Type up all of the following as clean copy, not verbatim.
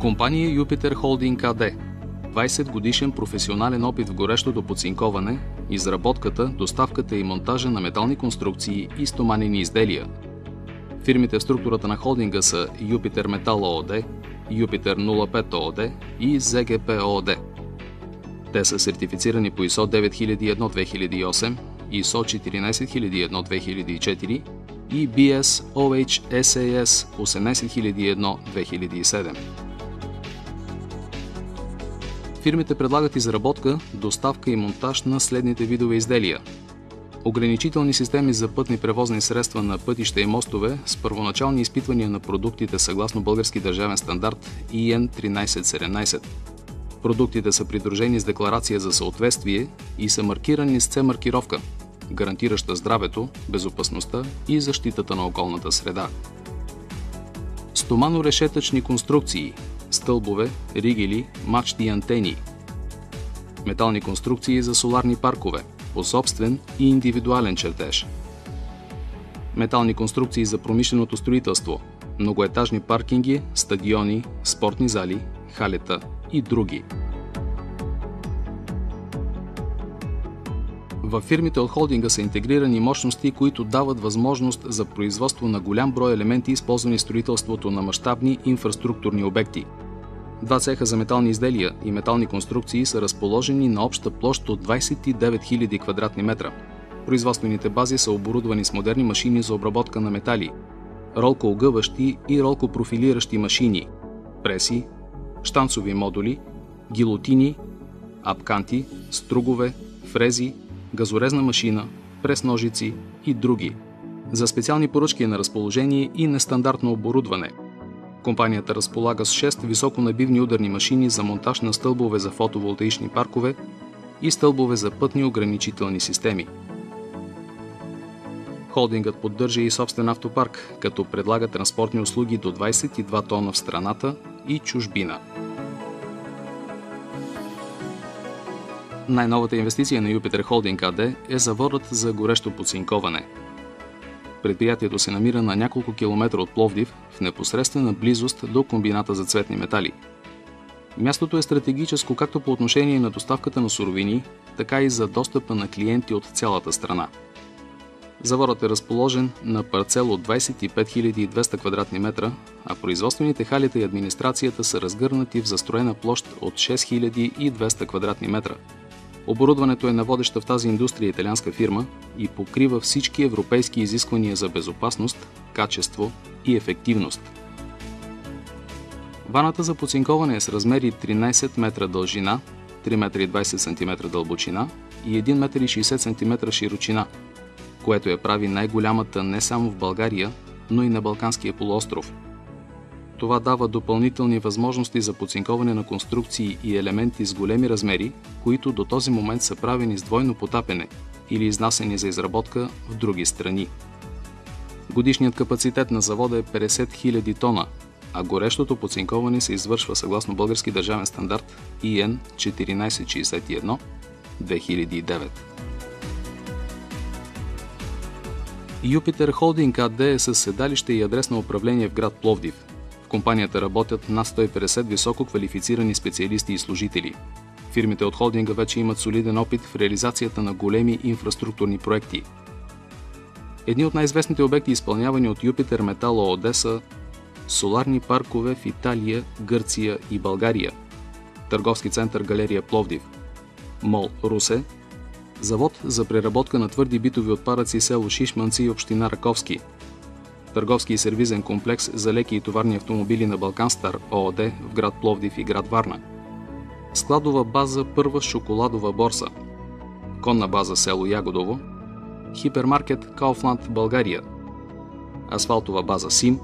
Компания Юпитер Холдинг АД. 20 годишен професионален опит в горещото подцинковане, изработката, доставката и монтажа на метални конструкции и стоманени изделия. Фирмите в структурата на холдинга са Юпитер Метал ООД, Юпитер 05 ООД и ЗГП ООД. Те са сертифицирани по ISO 9001-2008, ISO 14001-2004 и BS OH SAS 18001-2007. Фирмите предлагат изработка, доставка и монтаж на следните видове изделия: ограничителни системи за пътни превозни средства на пътища и мостове с първоначални изпитвания на продуктите съгласно български държавен стандарт EN 1317. Продуктите са придружени с декларация за съответствие и са маркирани с C маркировка, гарантираща здравето, безопасността и защитата на околната среда. Стомано-решетъчни конструкции, стълбове, ригели, мачти и антени. Метални конструкции за соларни паркове, по собствен и индивидуален чертеж. Метални конструкции за промишленото строителство, многоетажни паркинги, стадиони, спортни зали, халета и други. Във фирмите от холдинга са интегрирани мощности, които дават възможност за производство на голям брой елементи, използвани в строителството на мащабни инфраструктурни обекти. Два цеха за метални изделия и метални конструкции са разположени на обща площ от 29 000 квадратни метра. Производствените бази са оборудвани с модерни машини за обработка на метали, ролкоогъващи и ролкопрофилиращи машини, преси, щанцови модули, гилотини, апканти, стругове, фрези, газорезна машина, прес-ножици и други. За специални поръчки е на разположение и нестандартно оборудване. Компанията разполага с 6 високонабивни ударни машини за монтаж на стълбове за фотоволтаични паркове и стълбове за пътни ограничителни системи. Холдингът поддържа и собствен автопарк, като предлага транспортни услуги до 22 тона в страната и чужбина. Най-новата инвестиция на Юпитер Холдинг АД е заводът за горещо подцинковане. Предприятието се намира на няколко километра от Пловдив, в непосредствена близост до комбината за цветни метали. Мястото е стратегическо както по отношение на доставката на суровини, така и за достъпа на клиенти от цялата страна. Заводът е разположен на парцел от 25 200 квадратни метра, а производствените халета и администрацията са разгърнати в застроена площ от 6200 квадратни метра. Оборудването е на водеща в тази индустрия италианска фирма и покрива всички европейски изисквания за безопасност, качество и ефективност. Ваната за подцинковане е с размери 13 метра дължина, 3,20 м дълбочина и 1,60 м широчина, което я прави най-голямата не само в България, но и на Балканския полуостров. Това дава допълнителни възможности за подцинковане на конструкции и елементи с големи размери, които до този момент са правени с двойно потапяне или изнасяни за изработка в други страни. Годишният капацитет на завода е 50 000 тона, а горещото подцинковане се извършва съгласно български държавен стандарт EN 1461-2009. Юпитер Холдинг АД е със седалище и адрес на управление в град Пловдив. В компанията работят над 150 високо квалифицирани специалисти и служители. Фирмите от холдинга вече имат солиден опит в реализацията на големи инфраструктурни проекти. Едни от най-известните обекти, изпълнявани от Юпитер Метал ООД, са соларни паркове в Италия, Гърция и България, търговски център Галерия Пловдив, МОЛ Русе, завод за преработка на твърди битови отпадъци село Шишманци и община Раковски, търговски и сервизен комплекс за леки и товарни автомобили на Балканстар ООД в град Пловдив и град Варна, складова база Първа шоколадова борса, конна база село Ягодово, хипермаркет Кауфланд България, асфалтова база СИМ,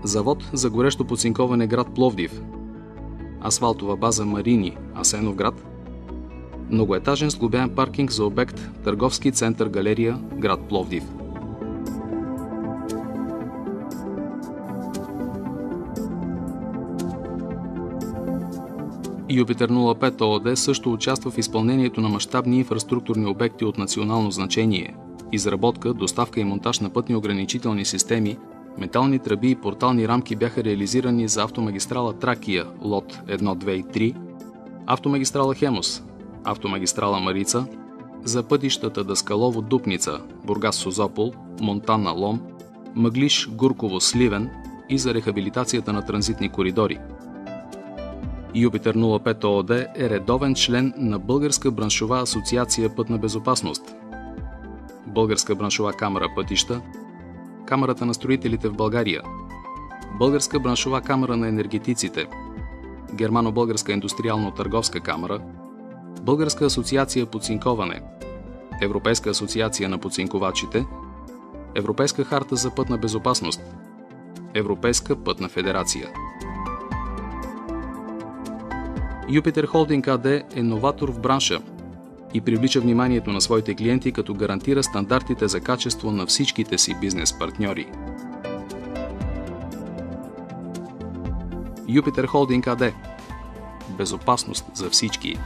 завод за горещо подцинковане град Пловдив, асфалтова база Марини Асеновград, многоетажен сглобяем паркинг за обект Търговски център Галерия град Пловдив. Юпитер 05 ООД също участва в изпълнението на мащабни инфраструктурни обекти от национално значение, изработка, доставка и монтаж на пътни ограничителни системи Метални тръби и портални рамки бяха реализирани за автомагистрала Тракия, лот 1, 2 и 3, автомагистрала Хемус, автомагистрала Марица, за пътищата Даскалово-Дупница, Бургас-Созопол, Монтана-Лом, Мъглиж-Гурково-Сливен и за рехабилитацията на транзитни коридори. Юпитер 05 ООД е редовен член на Българска браншова асоциация Пътна безопасност, Българска браншова камара Пътища, Камарата на строителите в България, Българска браншова камара на енергетиците, Германо-българска индустриално-търговска камара, Българска асоциация по цинковане, Европейска асоциация на подцинковачите, Европейска харта за пътна безопасност, Европейска пътна федерация. Юпитер Холдинг АД е новатор в бранша и привлича вниманието на своите клиенти, като гарантира стандартите за качество на всичките си бизнес партньори. Юпитер Холдинг АД. Безопасност за всички.